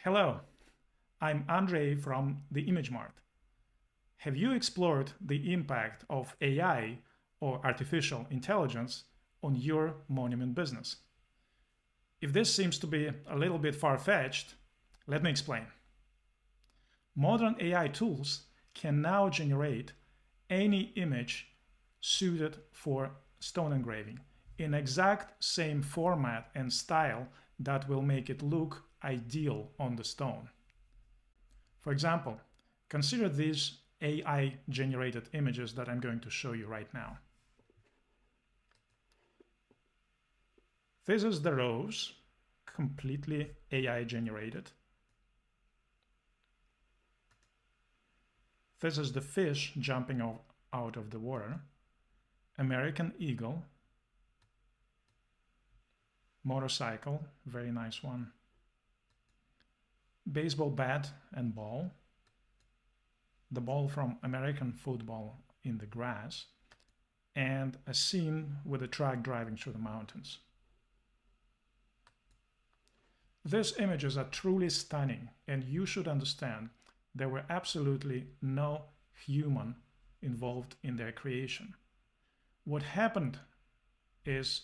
Hello, I'm Andre from the Image Mart. Have you explored the impact of AI or artificial intelligence on your monument business? If this seems to be a little bit far-fetched, let me explain. Modern AI tools can now generate any image suited for stone engraving in exact same format and style that will make it look ideal on the stone. For example, consider these AI-generated images that I'm going to show you right now. This is the rose, completely AI-generated. This is the fish jumping out of the water, American eagle, motorcycle, very nice one, baseball bat and ball, the ball from American football in the grass, and a scene with a truck driving through the mountains. These images are truly stunning, and you should understand there were absolutely no human involved in their creation. What happened is,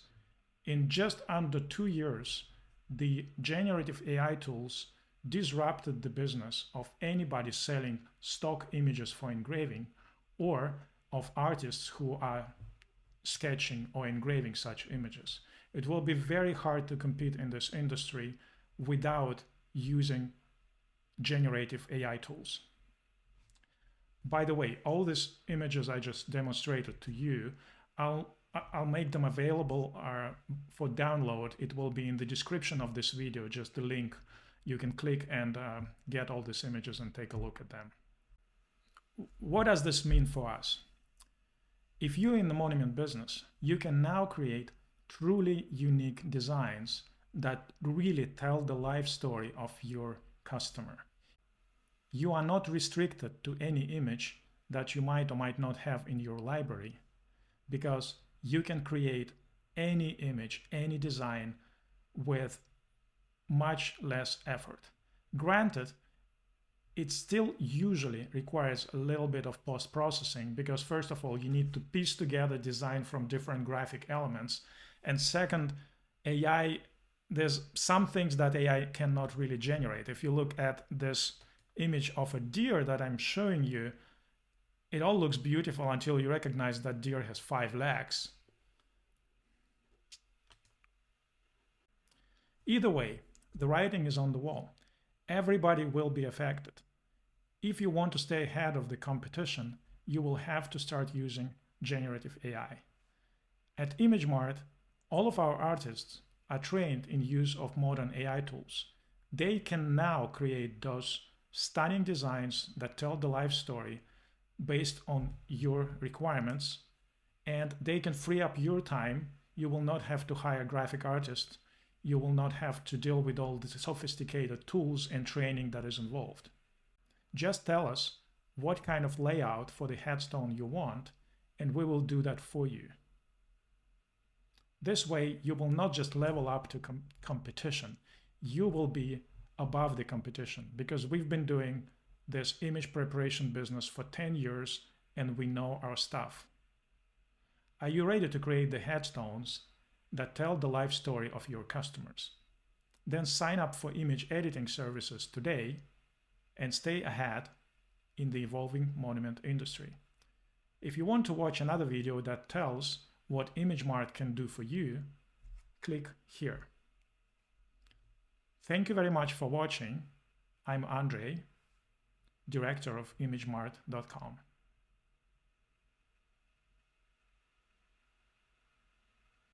in just under 2 years, the generative AI tools disrupted the business of anybody selling stock images for engraving or of artists who are sketching or engraving such images. It will be very hard to compete in this industry without using generative AI tools. By the way, all these images I just demonstrated to you, I'll make them available for download. It will be in the description of this video, just the link. You can click and get all these images and take a look at them. What does this mean for us? If you're in the monument business, you can now create truly unique designs that really tell the life story of your customer. You are not restricted to any image that you might or might not have in your library, because you can create any image, any design with much less effort. Granted, it still usually requires a little bit of post-processing because first of all, you need to piece together design from different graphic elements. And second, there's some things that AI cannot really generate. If you look at this image of a deer that I'm showing you, it all looks beautiful until you recognize that deer has 5 legs. Either way, the writing is on the wall. Everybody will be affected. If you want to stay ahead of the competition, you will have to start using generative AI. At ImageMart, all of our artists are trained in use of modern AI tools. They can now create those stunning designs that tell the life story based on your requirements, and they can free up your time. You will not have to hire graphic artists. You will not have to deal with all the sophisticated tools and training that is involved. Just tell us what kind of layout for the headstone you want, and we will do that for you. This way, you will not just level up to competition, you will be above the competition, because we've been doing this image preparation business for 10 years and we know our stuff. Are you ready to create the headstones that tell the life story of your customers? Then sign up for image editing services today and stay ahead in the evolving monument industry. If you want to watch another video that tells what ImageMart can do for you, click here. Thank you very much for watching. I'm Andre, director of imagemart.com.